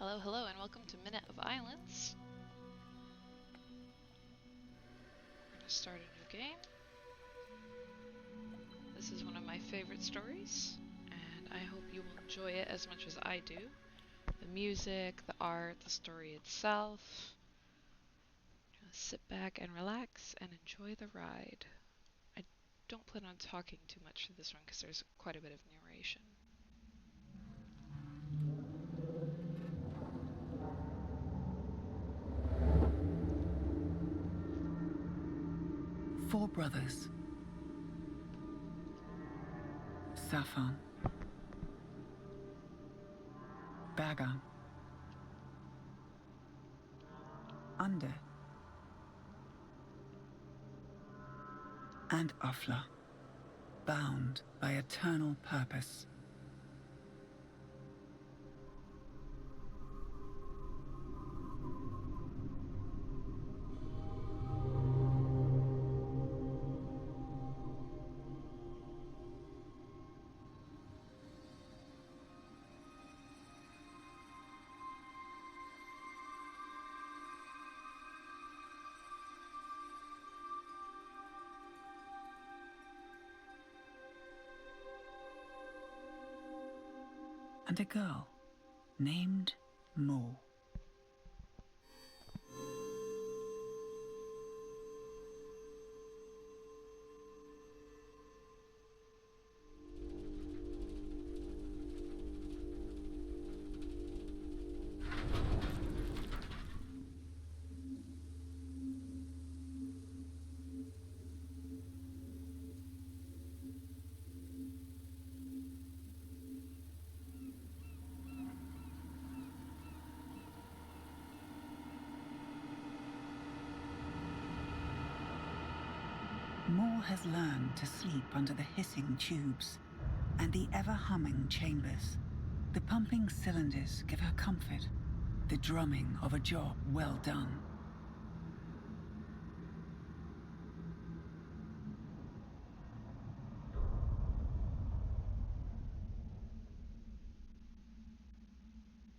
Hello, hello, and welcome to Minute of Islands. We're going to start a new game. This is one of my favorite stories, and I hope you will enjoy it as much as I do. The music, the art, the story itself. Just sit back and relax and enjoy the ride. I don't plan on talking too much for this one because there's quite a bit of narration. Four brothers. Safan, Boan, Under, and Afla, bound by eternal purpose. And a girl named Mo. Mo has learned to sleep under the hissing tubes and the ever-humming chambers. The pumping cylinders give her comfort, the drumming of a job well done.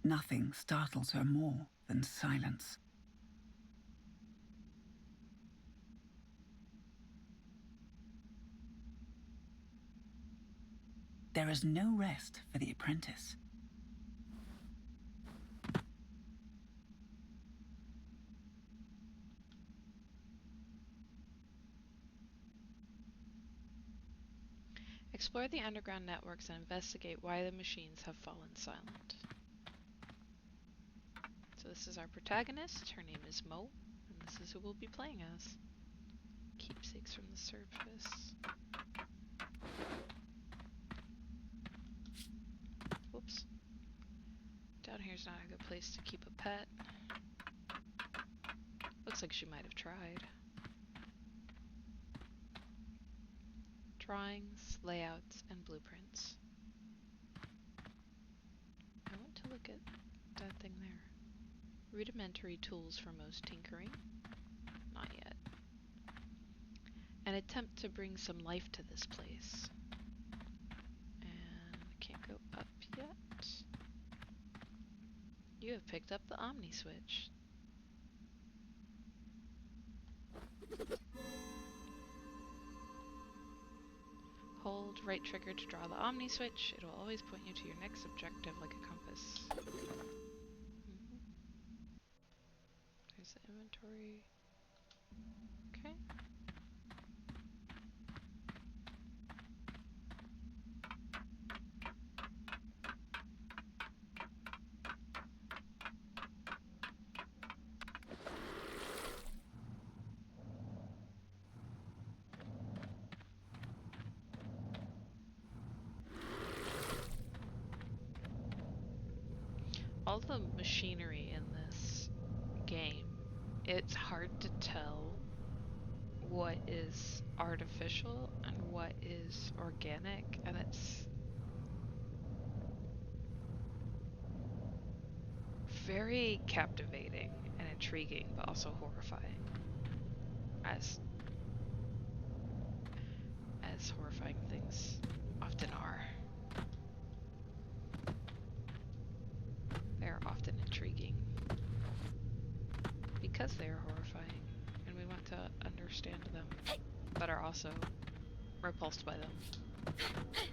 Nothing startles her more than silence. There is no rest for the apprentice. Explore the underground networks and investigate why the machines have fallen silent. So this is our protagonist. Her name is Mo, and this is who we'll be playing as. Keepsakes from the surface. Whoops. Down here's not a good place to keep a pet. Looks like she might have tried. Drawings, layouts, and blueprints. I want to look at that thing there. Rudimentary tools for most tinkering. Not yet. An attempt to bring some life to this place. And can't go up yet. You have picked up the Omni Switch. Hold right trigger to draw the Omni Switch. It will always point you to your next objective like a compass. There's the inventory. Okay. All the machinery in this game, it's hard to tell what is artificial and what is organic, and it's very captivating and intriguing, but also horrifying, as horrifying things often are. They are often intriguing. because they are horrifying, and we want to understand them, but are also repulsed by them.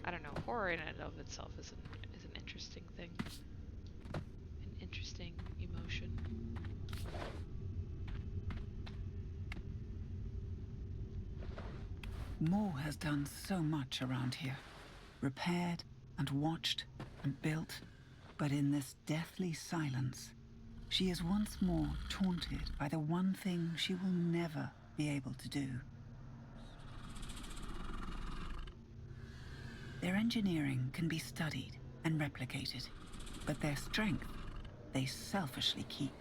I don't know, horror in and of itself is an interesting thing. An interesting emotion. Moore has done so much around here. Repaired and watched and built. But in this deathly silence, she is once more taunted by the one thing she will never be able to do. Their engineering can be studied and replicated, but their strength they selfishly keep.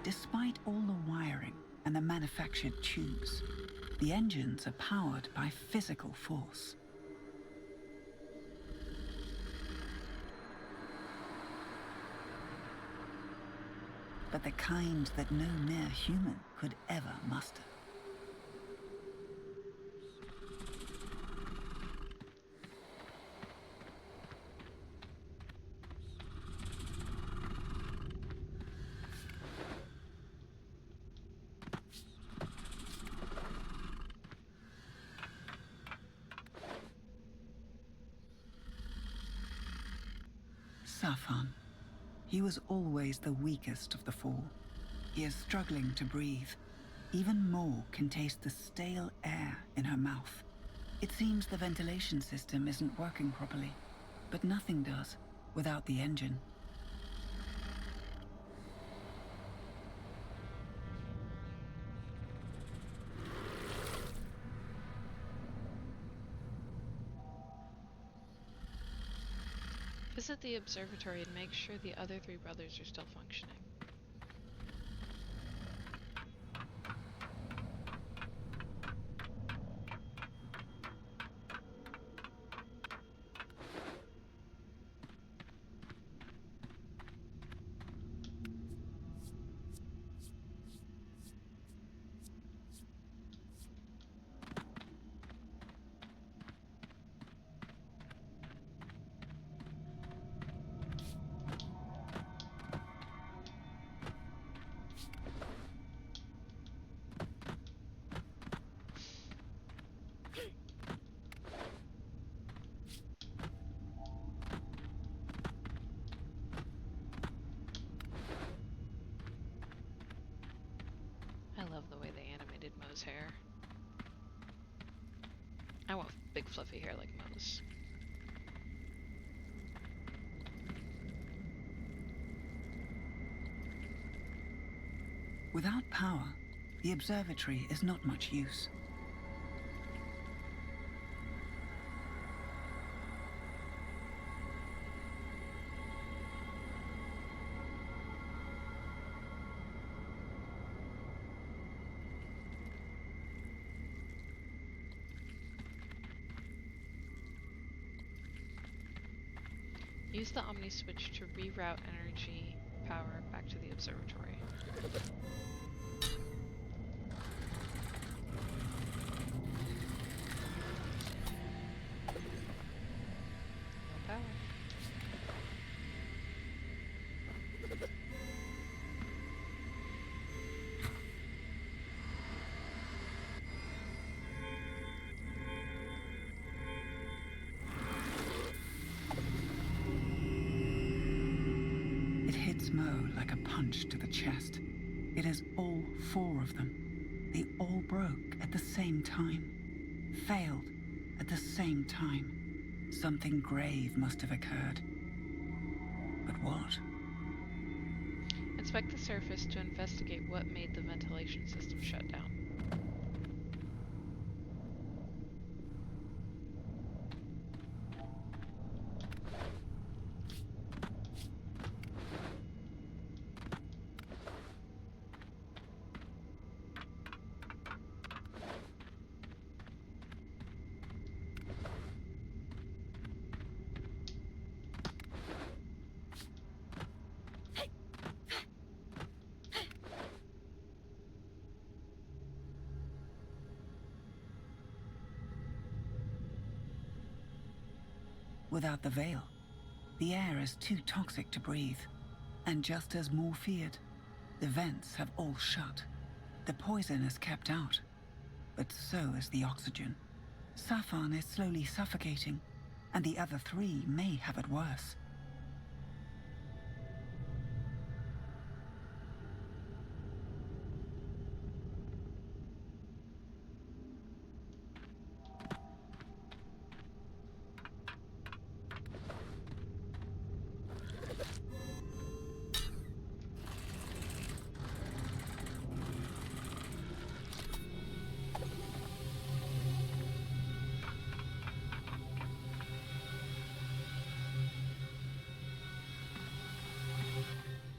Despite all the wiring and the manufactured tubes, the engines are powered by physical force. But the kind that no mere human could ever muster. Safan. He was always the weakest of the four. He is struggling to breathe. Even Mo can taste the stale air in her mouth. It seems the ventilation system isn't working properly, but nothing does without the engine. Visit the observatory and make sure the other three brothers are still functioning. I love the way they animated Mo's hair. I want big fluffy hair like Mo's. Without power, the observatory is not much use. Use the Omni Switch to reroute energy power back to the observatory. No power. It hits Mo like a punch to the chest. It is all four of them. They all broke at the same time. Failed at the same time. Something grave must have occurred. But what? Inspect the surface to investigate what made the ventilation system shut down. without the veil. The air is too toxic to breathe. And just as Moore feared, the vents have all shut. The poison is kept out, but so is the oxygen. Safan is slowly suffocating, and the other three may have it worse.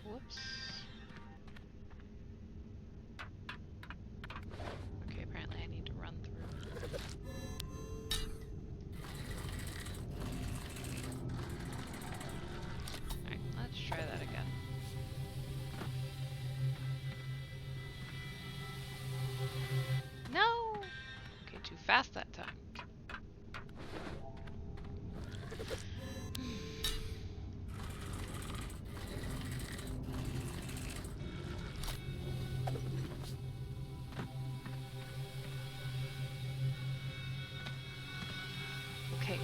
Whoops. Okay, apparently I need to run through. Alright, let's try that again. No! Okay, too fast that time. Okay.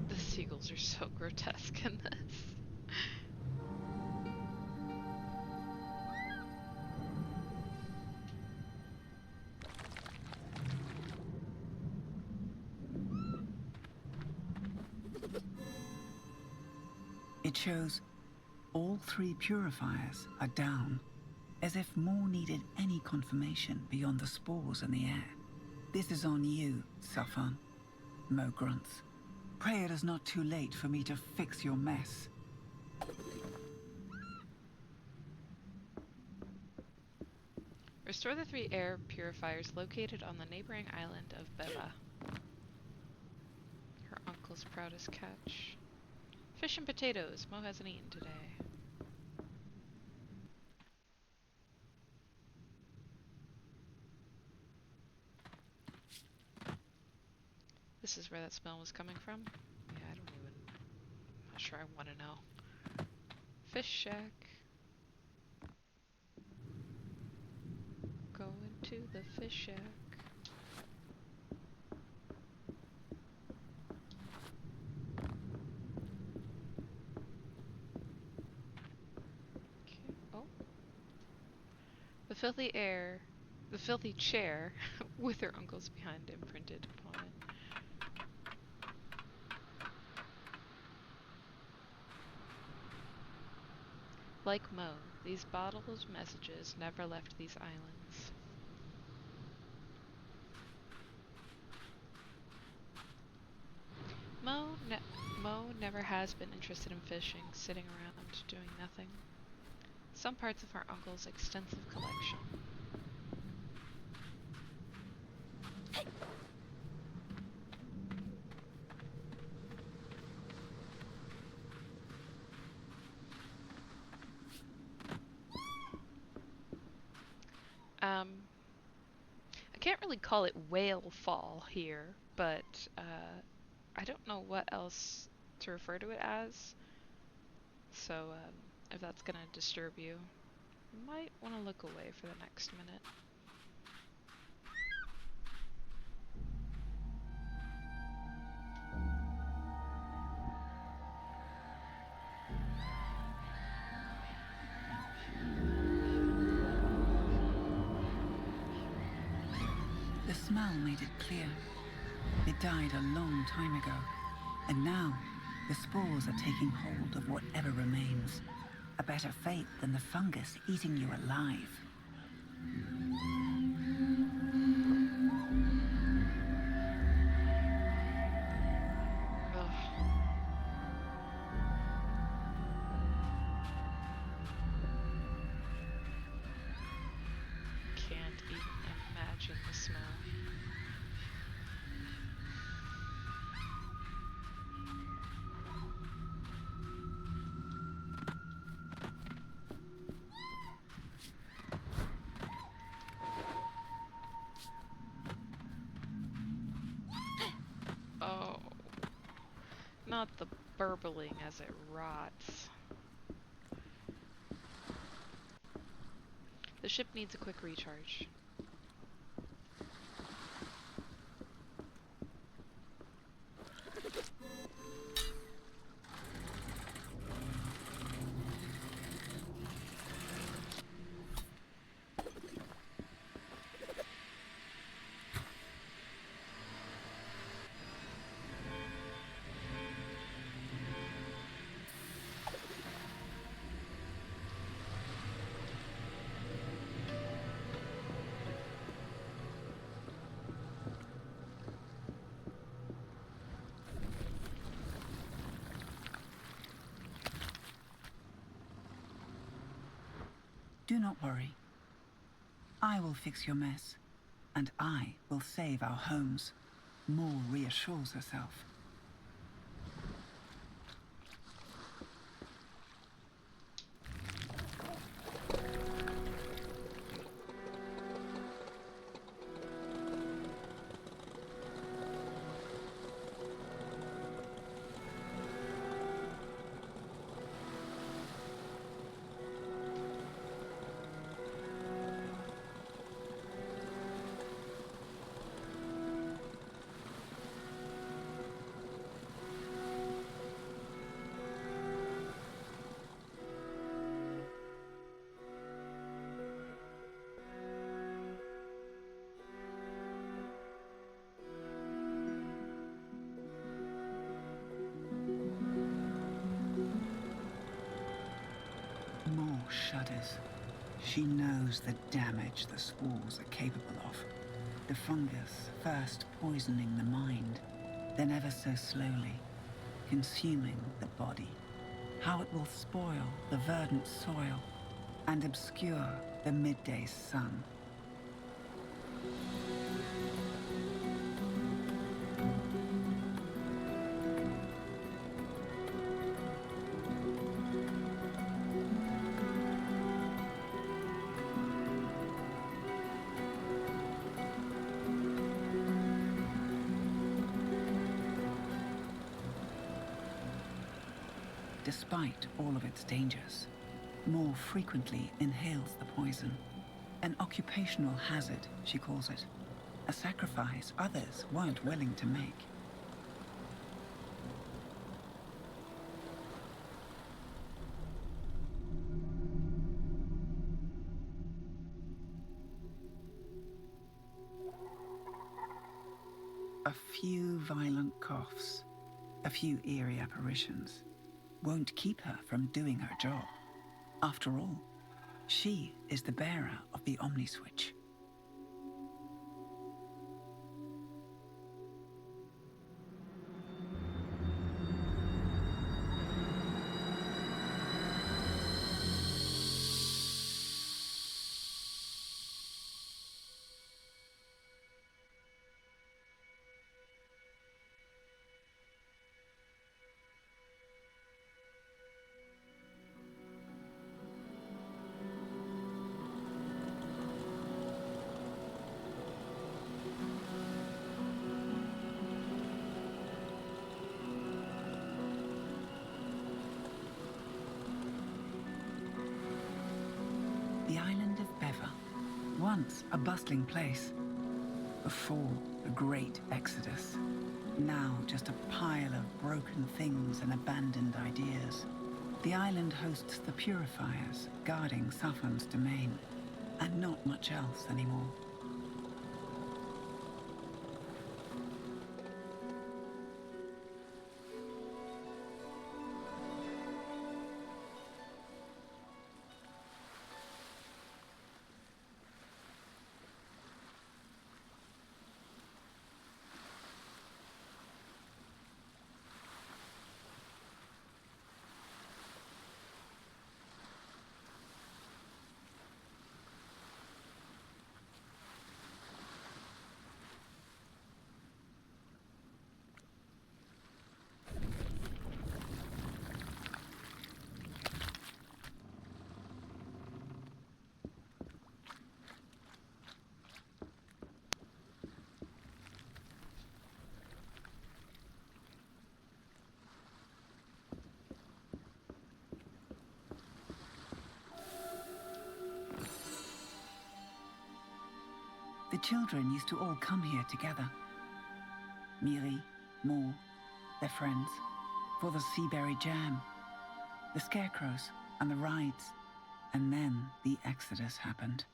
The seagulls are so grotesque in this. It shows all three purifiers are down, as if Moore needed any confirmation beyond the spores in the air. This is on you, Safan. Mo grunts. Pray it is not too late for me to fix your mess. Restore the 3 air purifiers located on the neighboring island of Bewwa. Her uncle's proudest catch. Fish and potatoes. Mo hasn't eaten today. This is where that smell was coming from? Yeah, I'm not sure I want to know. Fish shack. Going to the fish shack. Okay. Oh. The filthy chair with her uncle's behind imprinted upon it. Like Mo, these bottled messages never left these islands. Mo never has been interested in fishing, sitting around doing nothing. Some parts of our uncle's extensive collection. can't really call it whale fall here, but I don't know what else to refer to it as. So if that's gonna disturb you, you might want to look away for the next minute. The smell made it clear. It died a long time ago, and now the spores are taking hold of whatever remains. A better fate than the fungus eating you alive. Ugh. Can't even imagine the smell. Oh, not the burbling as it rots. The ship needs a quick recharge. Do not worry. I will fix your mess, and I will save our homes. More reassures herself. More shudders. She knows the damage the spores are capable of. The fungus first poisoning the mind, then ever so slowly consuming the body. How it will spoil the verdant soil and obscure the midday sun. Despite all of its dangers, more frequently inhales the poison. An occupational hazard, she calls it. A sacrifice others weren't willing to make. A few violent coughs, a few eerie apparitions, won't keep her from doing her job. After all, she is the bearer of the Omni Switch. once a bustling place. Before the great exodus. Now just a pile of broken things and abandoned ideas. The island hosts the purifiers, guarding Safan's domain. And not much else anymore. The children used to all come here together. Miri, Moore, their friends, for the seaberry jam, the scarecrows and the rides. And then the exodus happened.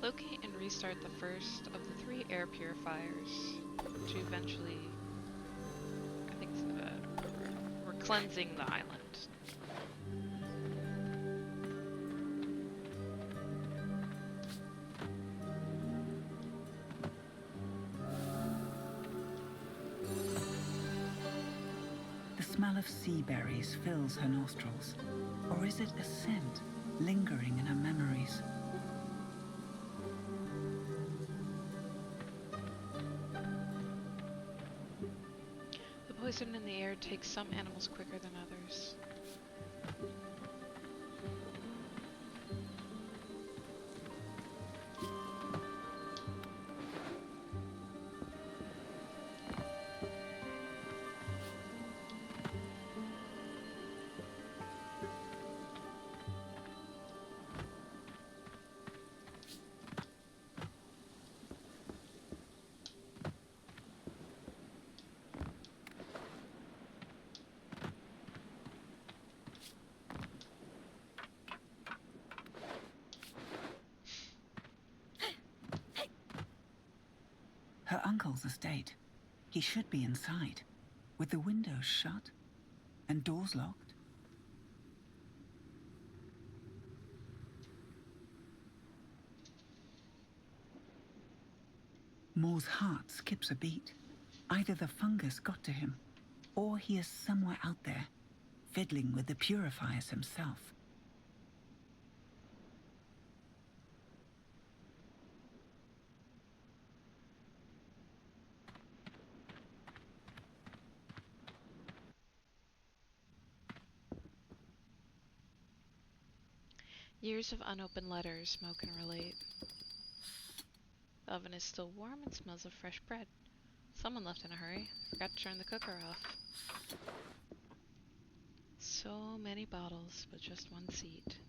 Locate and restart the first of the 3 air purifiers to eventually, I think we're cleansing the island. The smell of sea berries fills her nostrils. Or is it a scent lingering in her memories? Poison in the air takes some animals quicker than others. Her uncle's estate. He should be inside, with the windows shut and doors locked. Moore's heart skips a beat. Either the fungus got to him, or he is somewhere out there, fiddling with the purifiers himself. Years of unopened letters, Mo can relate. The oven is still warm and smells of fresh bread. Someone left in a hurry. Forgot to turn the cooker off. So many bottles, but just one seat.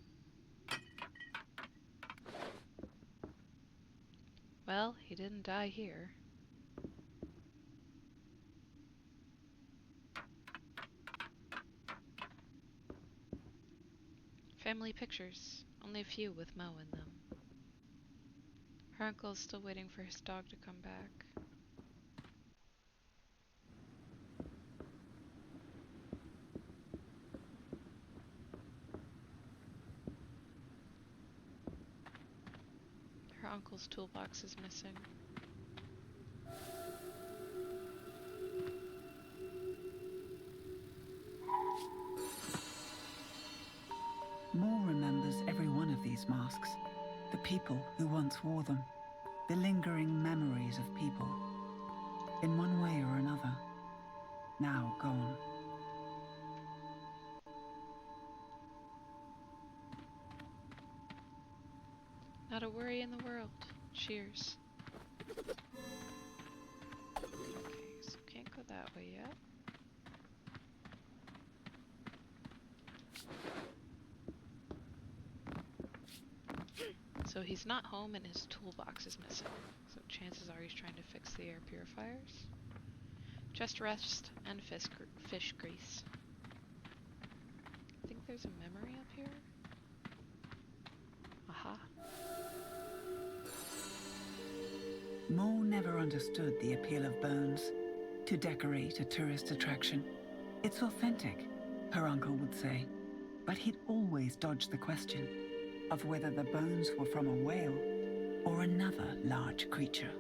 Well, he didn't die here. Family pictures, only a few with Mo in them. Her uncle is still waiting for his dog to come back. Her uncle's toolbox is missing. Moore remembers every one of these masks, the people who once wore them, the lingering memories of people, in one way or another, now gone. Not a worry in the world. Cheers. that way yet. So he's not home and his toolbox is missing. So chances are he's trying to fix the air purifiers. Just rest and fish grease. I think there's a memory up here. Aha. Mo never understood the appeal of bones to decorate a tourist attraction. It's authentic, her uncle would say, but he'd always dodged the question of whether the bones were from a whale or another large creature.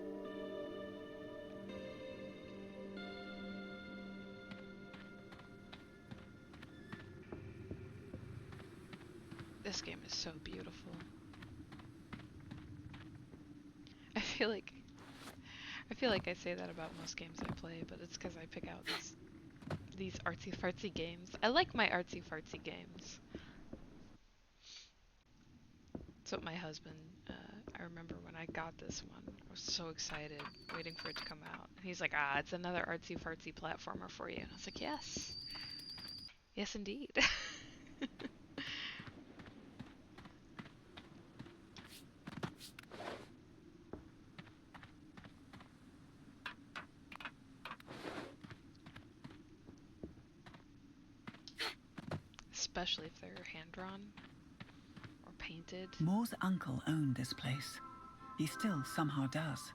This game is so beautiful. I feel like I say that about most games I play, but it's because I pick out these artsy-fartsy games. I like my artsy-fartsy games. That's what my husband, I remember when I got this one, I was so excited, waiting for it to come out. And he's like, ah, it's another artsy-fartsy platformer for you. And I was like, yes. Yes, indeed. Especially if they're hand-drawn or painted. Mo's uncle owned this place. He still somehow does.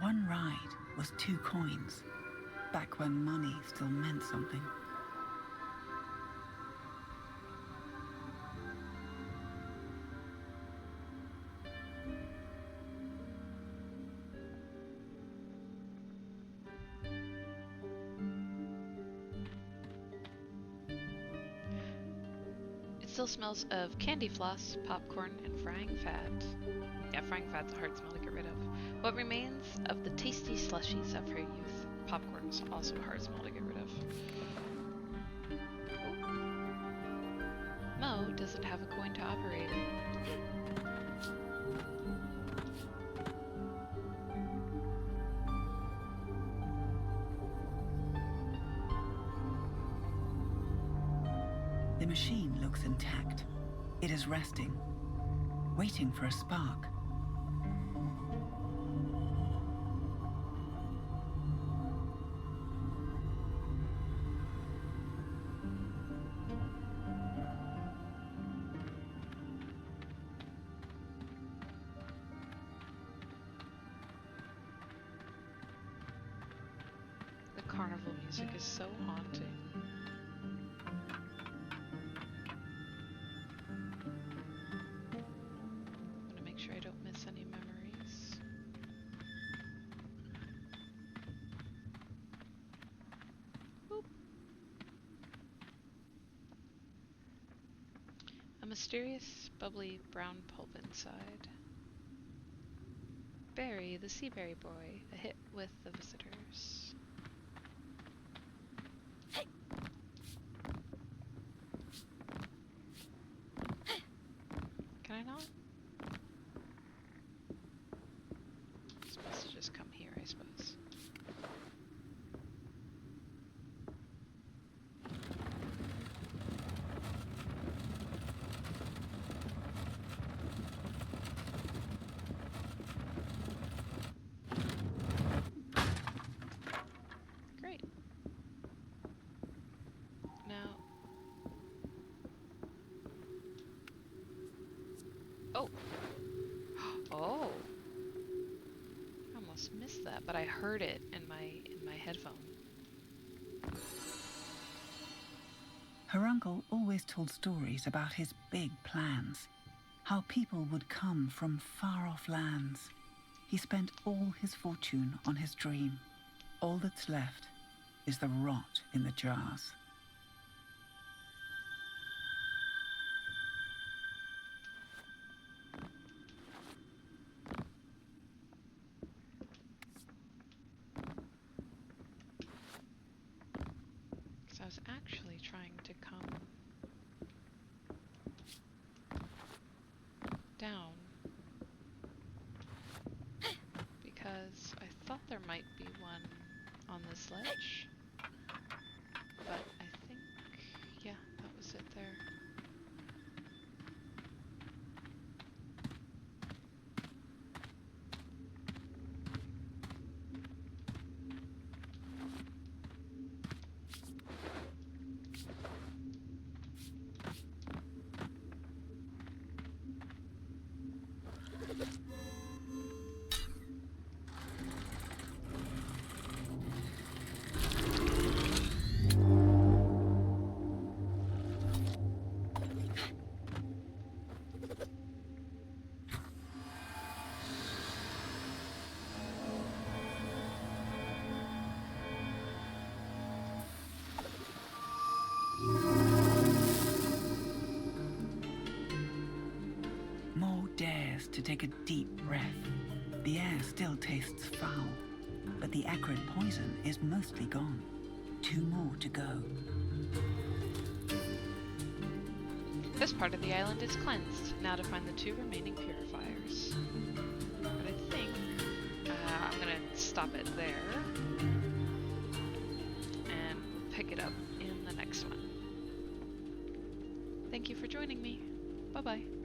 One ride was 2 coins, back when money still meant something. Still smells of candy floss, popcorn, and frying fat. Yeah, frying fat's a hard smell to get rid of. What remains of the tasty slushies of her youth? Popcorn's also a hard smell to get rid of. Mo doesn't have a coin to operate it. The machine looks intact. It is resting, waiting for a spark. The carnival music is so haunting. Mysterious, bubbly brown pulp inside. Barry, the Seaberry boy, a hit with the visitors. Can I not? I'm supposed to just come here, I suppose. Oh, I almost missed that, but I heard it in my headphone. Her uncle always told stories about his big plans, how people would come from far-off lands. He spent all his fortune on his dream. All that's left is the rot in the jars. I was actually trying to come thought there might be one on this ledge, but I think, yeah, that was it there. Mo dares to take a deep breath. The air still tastes foul, but the acrid poison is mostly gone. 2 more to go. This part of the island is cleansed. Now to find the 2 remaining purifiers. But I think I'm gonna stop it there, and we'll pick it up in the next one. Thank you for joining me. Bye-bye.